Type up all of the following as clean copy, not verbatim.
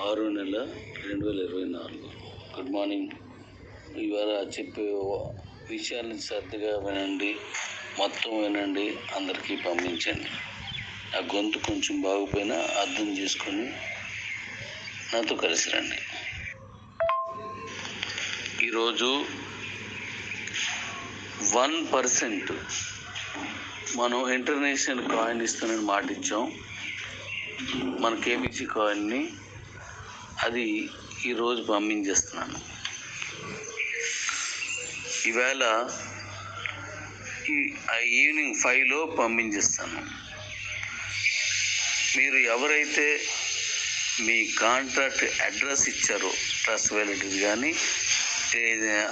6/6/2024. Good morning. ఇవాళ చెప్పే విషయాలను శ్రద్ధగా వినండి, మొత్తం వినండి, అందరికీ పంపించండి. ఆ గొంతు కొంచెం బాగుపోయినా అర్థం చేసుకొని నాతో కలిసి రండి. ఈరోజు 1% మనం ఇంటర్నేషనల్ కాయిన్ ఇస్తానని మాట ఇచ్చాం. మన కేబీసీ కాయిన్ని అది ఈరోజు పంపించేస్తున్నాను. ఈవేళ ఈవినింగ్ 5లో పంపించేస్తాను. మీరు ఎవరైతే మీ కాంట్రాక్ట్ అడ్రస్ ఇచ్చారో, ట్రస్ట్ వ్యాలెట్ది కానీ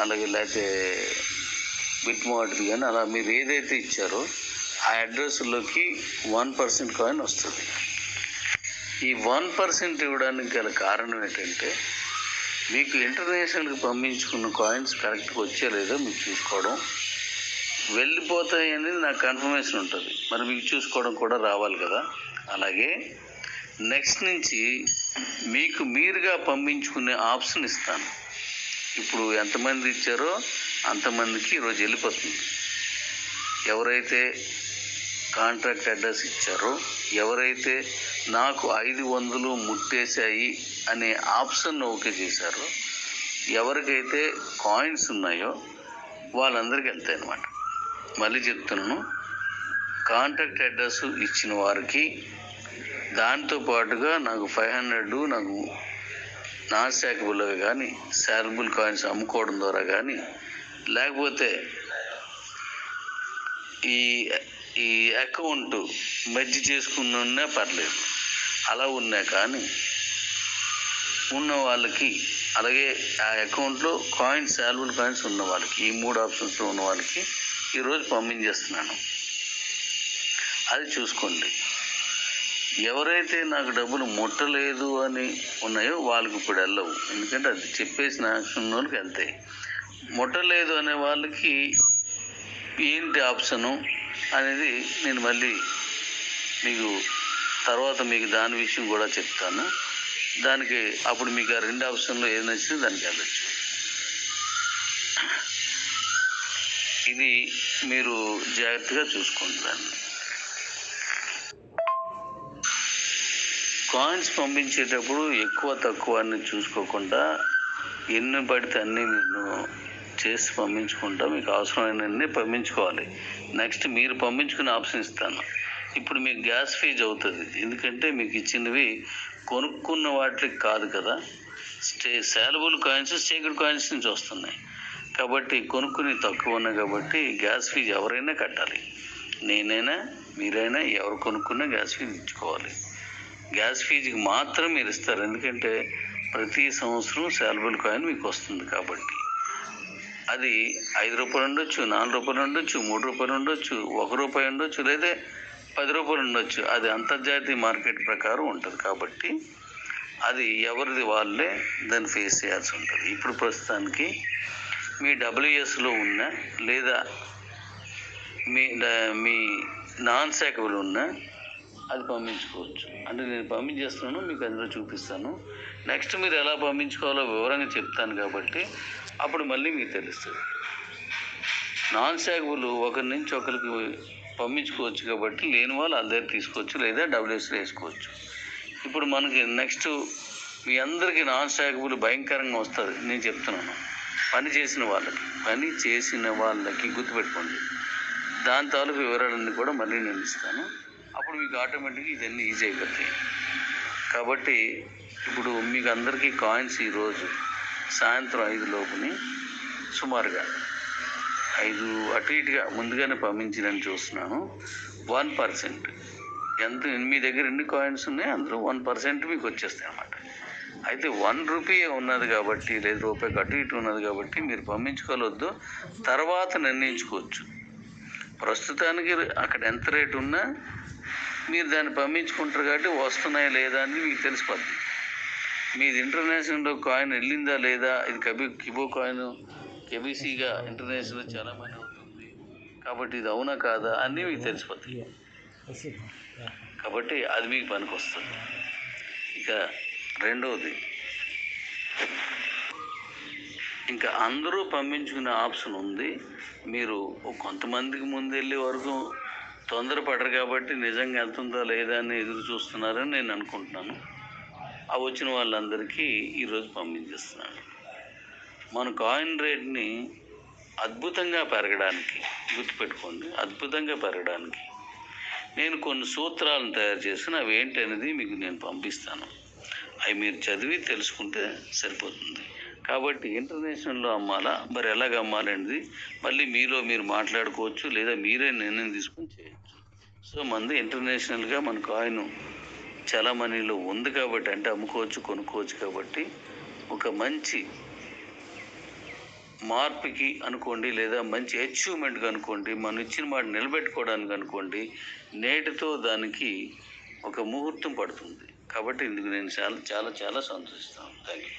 అలాగే లేకపోతే బిట్మార్ట్ది కానీ, అలా మీరు ఏదైతే ఇచ్చారో ఆ అడ్రస్లోకి 1% కాయిన్ వస్తుంది. ఈ 1% ఇవ్వడానికి గల కారణం ఏంటంటే, మీకు ఇంటర్నేషనల్కి పంపించుకున్న కాయిన్స్ కరెక్ట్గా వచ్చే లేదో మీకు చూసుకోవడం, వెళ్ళిపోతాయి అనేది నాకు కన్ఫర్మేషన్ ఉంటుంది. మరి మీకు చూసుకోవడం కూడా రావాలి కదా. అలాగే నెక్స్ట్ నుంచి మీకు మీరుగా పంపించుకునే ఆప్షన్ ఇస్తాను. ఇప్పుడు ఎంతమంది ఇచ్చారో అంతమందికి ఈరోజు వెళ్ళిపోతుంది. ఎవరైతే కాంట్రాక్ట్ అడ్రస్ ఇచ్చారో, ఎవరైతే నాకు 500 ముట్టేశాయి అనే ఆప్షన్ ఓకే చేశారో, ఎవరికైతే కాయిన్స్ ఉన్నాయో వాళ్ళందరికీ వెళ్తాయి అన్నమాట. మళ్ళీ చెప్తున్నాను, కాంట్రాక్ట్ అడ్రస్ ఇచ్చిన వారికి, దాంతో పాటుగా నాకు 500 నాకు నాన్ స్టాకబుల్గా కానీ శాలబుల్ కాయిన్స్ అమ్ముకోవడం ద్వారా కానీ, లేకపోతే ఈ అకౌంట్ మెర్జ్ చేసుకున్నా పర్లేదు, అలా ఉన్నా కానీ ఉన్న వాళ్ళకి, అలాగే ఆ అకౌంట్లో కాయిన్స్ శాలబుల్ కాయిన్స్ ఉన్న వాళ్ళకి, ఈ 3 ఆప్షన్స్లో ఉన్న వాళ్ళకి ఈరోజు పంపించేస్తున్నాను. అది చూసుకోండి. ఎవరైతే నాకు డబ్బులు ముట్టలేదు అని ఉన్నాయో వాళ్ళకి ఇప్పుడు వెళ్ళవు, ఎందుకంటే అది చెప్పేసిన యాక్షన్ వాళ్ళకి వెళ్తాయి. ముట్టలేదు అనే వాళ్ళకి ఏంటి ఆప్షను అనేది నేను మళ్ళీ మీకు తర్వాత మీకు దాని విషయం కూడా చెప్తాను. దానికి అప్పుడు మీకు ఆ 2 ఆప్షన్లో ఏది నచ్చితే దానికి వెళ్ళచ్చు. ఇది మీరు జాగ్రత్తగా చూసుకోండి. దాన్ని కాయిన్స్ పంపించేటప్పుడు ఎక్కువ తక్కువ అని చూసుకోకుండా ఎన్ని పడితే అన్నీ మీరు చేసి పంపించుకుంటా, మీకు అవసరమైనన్ని పంపించుకోవాలి. నెక్స్ట్ మీరు పంపించుకునే ఆప్షన్ ఇస్తాను. ఇప్పుడు మీకు గ్యాస్ ఫీజు అవుతుంది, ఎందుకంటే మీకు ఇచ్చినవి కొనుక్కున్న వాటికి కాదు కదా. శాలబుల్ కాయిన్స్ స్టేక్డ్ కాయిన్స్ నుంచి వస్తున్నాయి కాబట్టి కొనుక్కుని తక్కువ ఉన్నాయి కాబట్టి గ్యాస్ ఫీజు ఎవరైనా కట్టాలి. నేనైనా మీరైనా ఎవరు కొనుక్కున్నా గ్యాస్ ఫీజు ఇచ్చుకోవాలి. గ్యాస్ ఫీజుకి మాత్రం మీరు ఇస్తారు, ఎందుకంటే ప్రతి సంవత్సరం శాలబుల్ కాయిన్ మీకు వస్తుంది కాబట్టి. అది 5 రూపాయలు ఉండొచ్చు, 4 రూపాయలు ఉండొచ్చు, 3 రూపాయలు ఉండొచ్చు, 1 రూపాయి ఉండొచ్చు, లేదా 10 రూపాయలు ఉండొచ్చు. అది అంతర్జాతీయ మార్కెట్ ప్రకారం ఉంటుంది కాబట్టి అది ఎవరిది వాళ్ళే దాన్ని ఫేస్ చేయాల్సి ఉంటుంది. ఇప్పుడు ప్రస్తుతానికి మీ డబ్ల్యూఎస్లో ఉన్న లేదా మీ నాన్ స్టాకబుల్ ఉన్న అది పంపించుకోవచ్చు. అంటే నేను పంపించేస్తున్నాను, మీకు అందులో చూపిస్తాను. నెక్స్ట్ మీరు ఎలా పంపించుకోవాలో వివరంగా చెప్తాను కాబట్టి అప్పుడు మళ్ళీ మీకు తెలుస్తుంది. నాన్ స్టాకబుల్ ఒకరి నుంచి ఒకరికి పంపించుకోవచ్చు కాబట్టి లేని వాళ్ళు వాళ్ళ దగ్గర తీసుకోవచ్చు, లేదా డబ్ల్యూఎస్లో వేసుకోవచ్చు. ఇప్పుడు మనకి నెక్స్ట్ మీ అందరికీ నాన్ స్టాకబుల్ భయంకరంగా వస్తుంది. నేను చెప్తున్నాను, పని చేసిన వాళ్ళకి గుర్తుపెట్టుకోండి. దాని తాలూకు వివరాలన్నీ కూడా మళ్ళీ నేను ఇస్తాను. అప్పుడు మీకు ఆటోమేటిక్గా ఇదన్నీ ఈజీ అయిపోతాయి. కాబట్టి ఇప్పుడు మీకు అందరికీ కాయిన్స్ ఈరోజు సాయంత్రం 5 లోపుని సుమారుగా 5 అటు ఇటుగా ముందుగానే పంపించాలని చూస్తున్నాను. 1% ఎంత మీ దగ్గర ఎన్ని కాయిన్స్ ఉన్నాయో అందులో 1% మీకు వచ్చేస్తాయి అన్నమాట. అయితే 1 రూపీ ఉన్నది కాబట్టి, లేదా రూపాయికి అటు ఇటు ఉన్నది కాబట్టి మీరు పంపించుకోవద్దు, తర్వాత నిర్ణయించుకోవచ్చు. ప్రస్తుతానికి అక్కడ ఎంత రేటు ఉన్నా మీరు దాన్ని పంపించుకుంటారు కాబట్టి వస్తున్నాయా లేదా అని మీకు తెలిసిపోద్ది. మీది ఇంటర్నేషనల్లో కాయిన్ వెళ్ళిందా లేదా, ఇది కిబో కాయిన్ కేబీసీగా ఇంటర్నేషనల్ చాలా మనీ అవుతుంది కాబట్టి ఇది అవునా కాదా అన్నీ మీకు తెలిసిపోతాయి. కాబట్టి అది మీకు పనికి వస్తుంది. ఇక రెండవది, ఇంకా అందరూ పంపించుకునే ఆప్షన్ ఉంది. మీరు కొంతమందికి ముందెళ్ళే వరకు తొందరపడరు కాబట్టి నిజంగా వెళ్తుందా లేదా అని ఎదురు చూస్తున్నారని నేను అనుకుంటున్నాను. ఆ వచ్చిన వాళ్ళందరికీ ఈరోజు పంపించేస్తున్నాను. మన కాయిన్ రేట్ని అద్భుతంగా పెరగడానికి, గుర్తుపెట్టుకోండి, అద్భుతంగా పెరగడానికి నేను కొన్ని సూత్రాలను తయారు చేసిన అవి ఏంటి అనేది మీకు నేను పంపిస్తాను. అవి మీరు చదివి తెలుసుకుంటే సరిపోతుంది. కాబట్టి ఇంటర్నేషనల్లో అమ్మాలా, మరి ఎలాగ అమ్మాలనేది మళ్ళీ మీలో మీరు మాట్లాడుకోవచ్చు, లేదా మీరే నిర్ణయం తీసుకొని చేయొచ్చు. సో మంది ఇంటర్నేషనల్గా మన కాయిన్ చలామణిలో ఉంది కాబట్టి, అంటే అమ్ముకోవచ్చు, కొనుక్కోవచ్చు కాబట్టి ఒక మంచి మార్పుకి అనుకోండి, లేదా మంచి అచీవ్మెంట్గా అనుకోండి, మనం ఇచ్చిన మాట నిలబెట్టుకోవడానికి అనుకోండి, నేటితో దానికి ఒక ముహూర్తం పడుతుంది. కాబట్టి ఇందుకు నేను చాలా చాలా చాలా సంతోషిస్తాను. Thank you.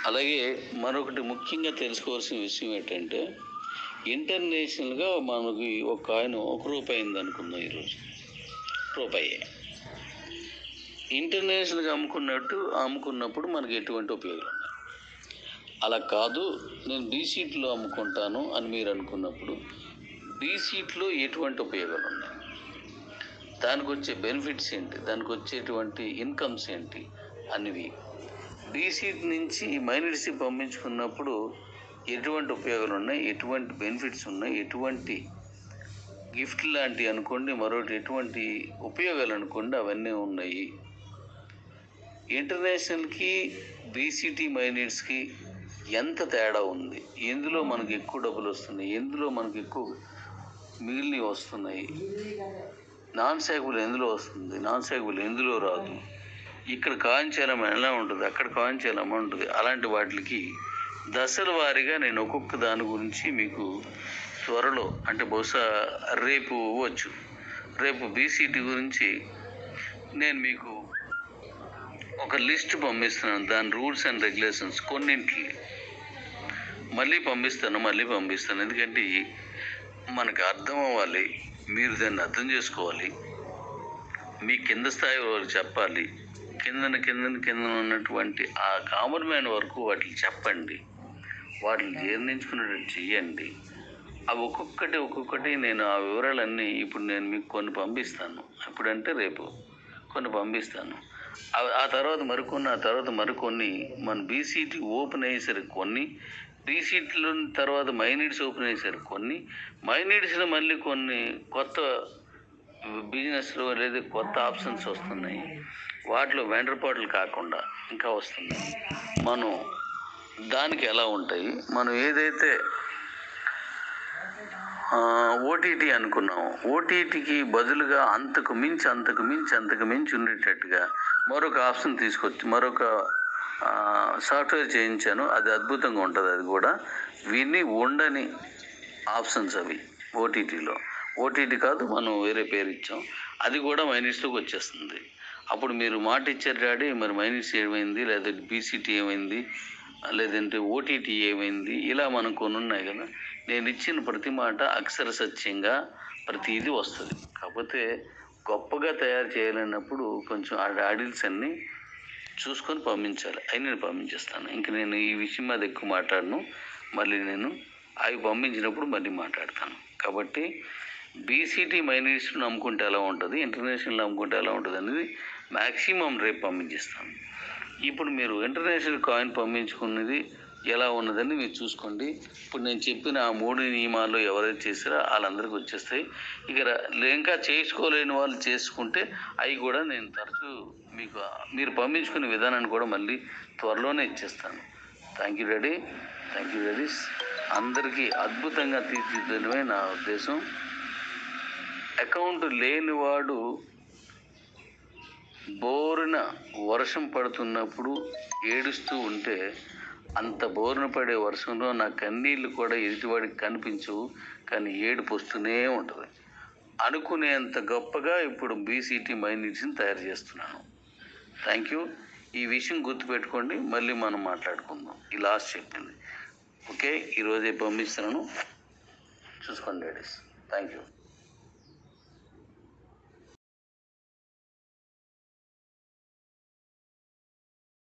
అలాగే మరొకటి ముఖ్యంగా తెలుసుకోవాల్సిన విషయం ఏంటంటే, ఇంటర్నేషనల్గా మనకి ఒక కాయిన్ ₹1 అయింది అనుకుందాం. ఈరోజు రూపాయి ఇంటర్నేషనల్గా అమ్ముకున్నప్పుడు మనకి ఎటువంటి ఉపయోగాలు ఉన్నాయి. అలా కాదు, నేను బీసీట్లో అమ్ముకుంటాను అని మీరు అనుకున్నప్పుడు బీసీట్లో ఎటువంటి ఉపయోగాలు ఉన్నాయి, దానికి వచ్చే బెనిఫిట్స్ ఏంటి, దానికి వచ్చేటువంటి ఇన్కమ్స్ ఏంటి అనేవి, బీసీట్ నుంచి మైనర్సీ పంపించుకున్నప్పుడు ఎటువంటి ఉపయోగాలు ఉన్నాయి, ఎటువంటి బెనిఫిట్స్ ఉన్నాయి, ఎటువంటి గిఫ్ట్ లాంటివి అనుకోండి, మరొకటి ఎటువంటి ఉపయోగాలు అనుకోండి, అవన్నీ ఉన్నాయి. ఇంటర్నేషనల్కి బీసీటీ మైనర్స్కి ఎంత తేడా ఉంది, ఎందులో మనకు ఎక్కువ డబ్బులు వస్తున్నాయి, ఎందులో మనకు ఎక్కువ మిగిలినవి వస్తున్నాయి, నాన్ శాఖబుల్ ఎందులో వస్తుంది, నాన్ శాఖబుల్ ఎందులో రాదు, ఇక్కడ కాయిన్ చలామణి ఎలా ఉంటుంది, అక్కడ కాయిన్ చలామణి ఉంటుంది. అలాంటి వాటికి దశల వారీగా నేను ఒక్కొక్క దాని గురించి మీకు త్వరలో, అంటే బహుశా రేపు ఇవ్వచ్చు, రేపు బీసీటీ గురించి నేను మీకు ఒక లిస్ట్ పంపిస్తున్నాను. దాని రూల్స్ అండ్ రెగ్యులేషన్స్ కొన్నింటికి మళ్ళీ పంపిస్తాను. ఎందుకంటే మనకు అర్థం అవ్వాలి, మీరు దాన్ని అర్థం చేసుకోవాలి, మీ కింద స్థాయి వాళ్ళకి చెప్పాలి, కింద ఉన్నటువంటి ఆ కామన్ మ్యాన్ వరకు వాటిని చెప్పండి, వాటిని జీర్ణించుకునేటట్టు చెయ్యండి. అవి ఒక్కొక్కటి నేను ఆ వివరాలన్నీ ఇప్పుడు నేను మీకు కొన్ని పంపిస్తాను. ఇప్పుడంటే రేపు కొన్ని పంపిస్తాను. ఆ తర్వాత మరికొన్ని మన బీసీటీ ఓపెన్ అయ్యేసరికి కొన్ని, బీసీటీలో తర్వాత మైనీడ్స్ ఓపెన్ అయ్యేసరికి కొన్ని, మైనీడ్స్లో మళ్ళీ కొన్ని కొత్త బిజినెస్లో లేదా కొత్త ఆప్షన్స్ వస్తున్నాయి. వాటిలో వెండర్పాట్లు కాకుండా ఇంకా వస్తున్నాయి. మనం దానికి ఎలా ఉంటాయి, మనం ఏదైతే ఓటీటీ అనుకున్నాం, ఓటీటీకి బదులుగా అంతకు మించి ఉండేటట్టుగా మరొక ఆప్షన్ తీసుకొచ్చి మరొక సాఫ్ట్వేర్ చేయించాను. అది అద్భుతంగా ఉంటుంది. అది కూడా విని ఉండని ఆప్షన్స్ అవి ఓటీటీలో. ఓటీటీ కాదు, మనం వేరే పేరు ఇచ్చాం. అది కూడా మైనస్లోకి వచ్చేస్తుంది. అప్పుడు మీరు మాట ఇచ్చారు డాడీ, మరి మైనస్ ఏమైంది, లేదా బీసీటీ ఏమైంది, లేదంటే ఓటీటీ ఏమైంది, ఇలా మనం కొన్ని ఉన్నాయి కదా. నేను ఇచ్చిన ప్రతి మాట అక్షర సత్యంగా ప్రతిదీ వస్తుంది. కాకపోతే గొప్పగా తయారు చేయాలన్నప్పుడు కొంచెం ఆడిల్స్ అన్నీ చూసుకొని పంపించాలి. అవి నేను పంపించేస్తాను. ఇంక నేను ఈ విషయం మీద ఎక్కువ మాట్లాడను. మళ్ళీ నేను అవి పంపించినప్పుడు మళ్ళీ మాట్లాడతాను. కాబట్టి బీసీటీ మైనస్ను అమ్ముకుంటే ఎలా ఉంటుంది, ఇంటర్నేషనల్ అమ్ముకుంటే ఎలా ఉంటుంది అనేది మ్యాక్సిమం రేపు పంపించేస్తాను. ఇప్పుడు మీరు ఇంటర్నేషనల్ కాయిన్ పంపించుకున్నది ఎలా ఉన్నదని మీరు చూసుకోండి. ఇప్పుడు నేను చెప్పిన ఆ 3 నియమాలు ఎవరైతే చేస్తారో వాళ్ళందరికీ వచ్చేస్తాయి. ఇక ఇంకా చేసుకోలేని వాళ్ళు చేసుకుంటే అవి కూడా నేను తరచూ మీకు మీరు పంపించుకునే విధానాన్ని కూడా మళ్ళీ త్వరలోనే ఇచ్చేస్తాను. Thank you daddy. అందరికీ అద్భుతంగా తీర్చిదిద్దడమే నా ఉద్దేశం. అకౌంట్ లేనివాడు బోరున వర్షం పడుతున్నప్పుడు ఏడుస్తూ ఉంటే, అంత బోరున పడే వర్షంలో నా కన్నీళ్ళు కూడా ఎదుటివాడికి కనిపించవు, కానీ ఏడుపు వస్తూనే ఉంటుంది. అనుకునేంత గొప్పగా ఇప్పుడు బీసీటీ మైనీడ్స్ని తయారు చేస్తున్నాను. Thank you. ఈ విషయం గుర్తుపెట్టుకోండి. మళ్ళీ మనం మాట్లాడుకుందాం. ఈ లాస్ట్ చెప్పింది ఓకే. ఈరోజే పంపిస్తున్నాను, చూసుకోండి డాడీస్. Thank you.